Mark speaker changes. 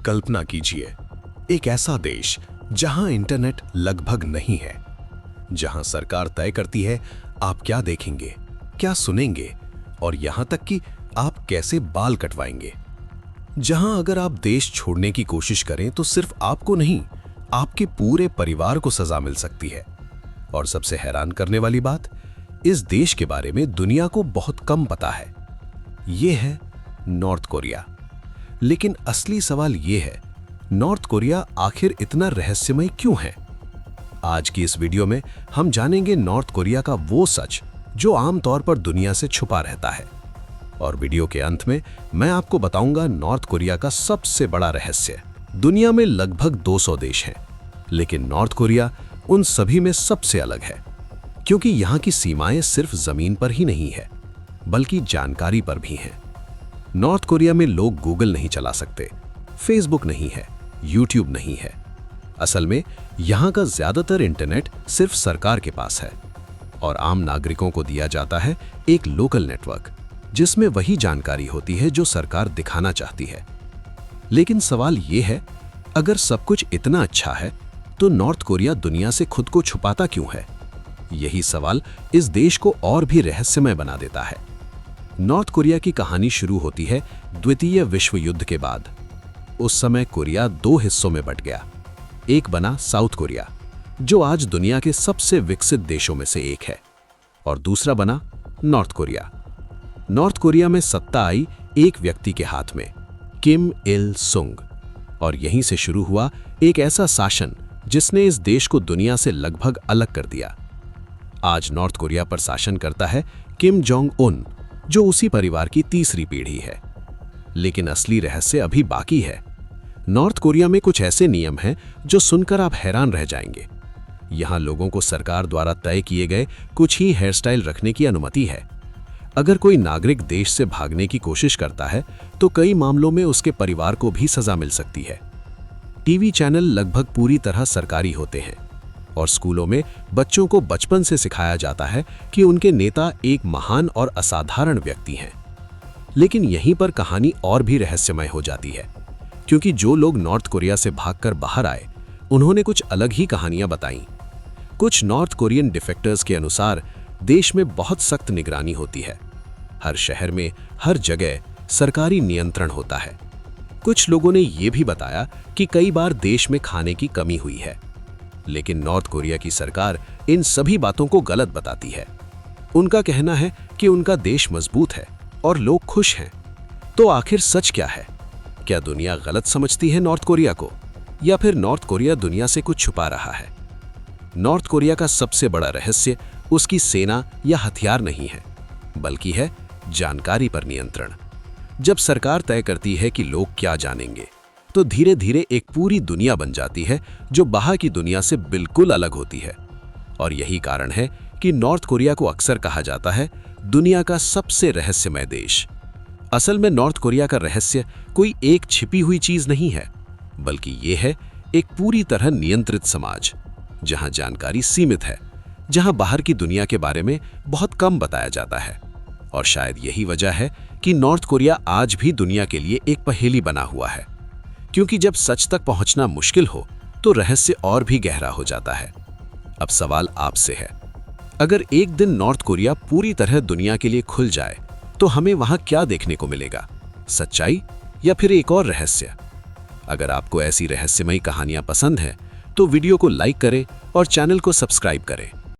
Speaker 1: कल्पना कीजिए, एक ऐसा देश जहां इंटरनेट लगभग नहीं है, जहां सरकार तय करती है आप क्या देखेंगे, क्या सुनेंगे और यहां तक कि आप कैसे बाल कटवाएंगे। जहां अगर आप देश छोड़ने की कोशिश करें तो सिर्फ आपको नहीं, आपके पूरे परिवार को सजा मिल सकती है। और सबसे हैरान करने वाली बात, इस देश के बारे में दुनिया को बहुत कम पता है। यह है नॉर्थ कोरिया। लेकिन असली सवाल यह है, नॉर्थ कोरिया आखिर इतना रहस्यमय क्यों है? आज की इस वीडियो में हम जानेंगे नॉर्थ कोरिया का वो सच जो आमतौर पर दुनिया से छुपा रहता है। और वीडियो के अंत में मैं आपको बताऊंगा नॉर्थ कोरिया का सबसे बड़ा रहस्य। दुनिया में लगभग 200 देश हैं, लेकिन नॉर्थ कोरिया उन सभी में सबसे अलग है, क्योंकि यहाँ की सीमाएं सिर्फ जमीन पर ही नहीं है, बल्कि जानकारी पर भी हैं। नॉर्थ कोरिया में लोग गूगल नहीं चला सकते, फेसबुक नहीं है, यूट्यूब नहीं है। असल में यहाँ का ज्यादातर इंटरनेट सिर्फ सरकार के पास है और आम नागरिकों को दिया जाता है एक लोकल नेटवर्क, जिसमें वही जानकारी होती है जो सरकार दिखाना चाहती है। लेकिन सवाल यह है, अगर सब कुछ इतना अच्छा है तो नॉर्थ कोरिया दुनिया से खुद को छुपाता क्यों है? यही सवाल इस देश को और भी रहस्यमय बना देता है। नॉर्थ कोरिया की कहानी शुरू होती है द्वितीय विश्व युद्ध के बाद। उस समय कोरिया 2 हिस्सों में बंट गया। एक बना साउथ कोरिया, जो आज दुनिया के सबसे विकसित देशों में से एक है, और दूसरा बना नॉर्थ कोरिया। नॉर्थ कोरिया में सत्ता आई एक व्यक्ति के हाथ में, किम इल सुंग, और यहीं से शुरू हुआ एक ऐसा शासन जिसने इस देश को दुनिया से लगभग अलग कर दिया। आज नॉर्थ कोरिया पर शासन करता है किम जोंग उन, जो उसी परिवार की तीसरी पीढ़ी है। लेकिन असली रहस्य अभी बाकी है। नॉर्थ कोरिया में कुछ ऐसे नियम हैं जो सुनकर आप हैरान रह जाएंगे। यहां लोगों को सरकार द्वारा तय किए गए कुछ ही हेयर स्टाइल रखने की अनुमति है। अगर कोई नागरिक देश से भागने की कोशिश करता है तो कई मामलों में उसके परिवार को भी सजा मिल सकती है। टीवी चैनल लगभग पूरी तरह सरकारी होते हैं और स्कूलों में बच्चों को बचपन से सिखाया जाता है कि उनके नेता एक महान और असाधारण व्यक्ति हैं। लेकिन यहीं पर कहानी और भी रहस्यमय हो जाती है, क्योंकि जो लोग नॉर्थ कोरिया से भागकर बाहर आए, उन्होंने कुछ अलग ही कहानियां बताईं। कुछ नॉर्थ कोरियन डिफेक्टर्स के अनुसार देश में बहुत सख्त निगरानी होती है। हर शहर में, हर जगह सरकारी नियंत्रण होता है। कुछ लोगों ने यह भी बताया कि कई बार देश में खाने की कमी हुई है। लेकिन नॉर्थ कोरिया की सरकार इन सभी बातों को गलत बताती है। उनका कहना है कि उनका देश मजबूत है और लोग खुश हैं। तो आखिर सच क्या है? क्या दुनिया गलत समझती है नॉर्थ कोरिया को, या फिर नॉर्थ कोरिया दुनिया से कुछ छुपा रहा है? नॉर्थ कोरिया का सबसे बड़ा रहस्य उसकी सेना या हथियार नहीं है, बल्कि है जानकारी पर नियंत्रण। जब सरकार तय करती है कि लोग क्या जानेंगे, तो धीरे धीरे एक पूरी दुनिया बन जाती है जो बाहर की दुनिया से बिल्कुल अलग होती है। और यही कारण है कि नॉर्थ कोरिया को अक्सर कहा जाता है दुनिया का सबसे रहस्यमय देश। असल में नॉर्थ कोरिया का रहस्य कोई एक छिपी हुई चीज नहीं है, बल्कि यह है एक पूरी तरह नियंत्रित समाज, जहां जानकारी सीमित है, जहां बाहर की दुनिया के बारे में बहुत कम बताया जाता है। और शायद यही वजह है कि नॉर्थ कोरिया आज भी दुनिया के लिए एक पहेली बना हुआ है, क्योंकि जब सच तक पहुंचना मुश्किल हो तो रहस्य और भी गहरा हो जाता है। अब सवाल आपसे है, अगर एक दिन नॉर्थ कोरिया पूरी तरह दुनिया के लिए खुल जाए तो हमें वहां क्या देखने को मिलेगा? सच्चाई या फिर एक और रहस्य? अगर आपको ऐसी रहस्यमयी कहानियां पसंद हैं तो वीडियो को लाइक करें और चैनल को सब्सक्राइब करें।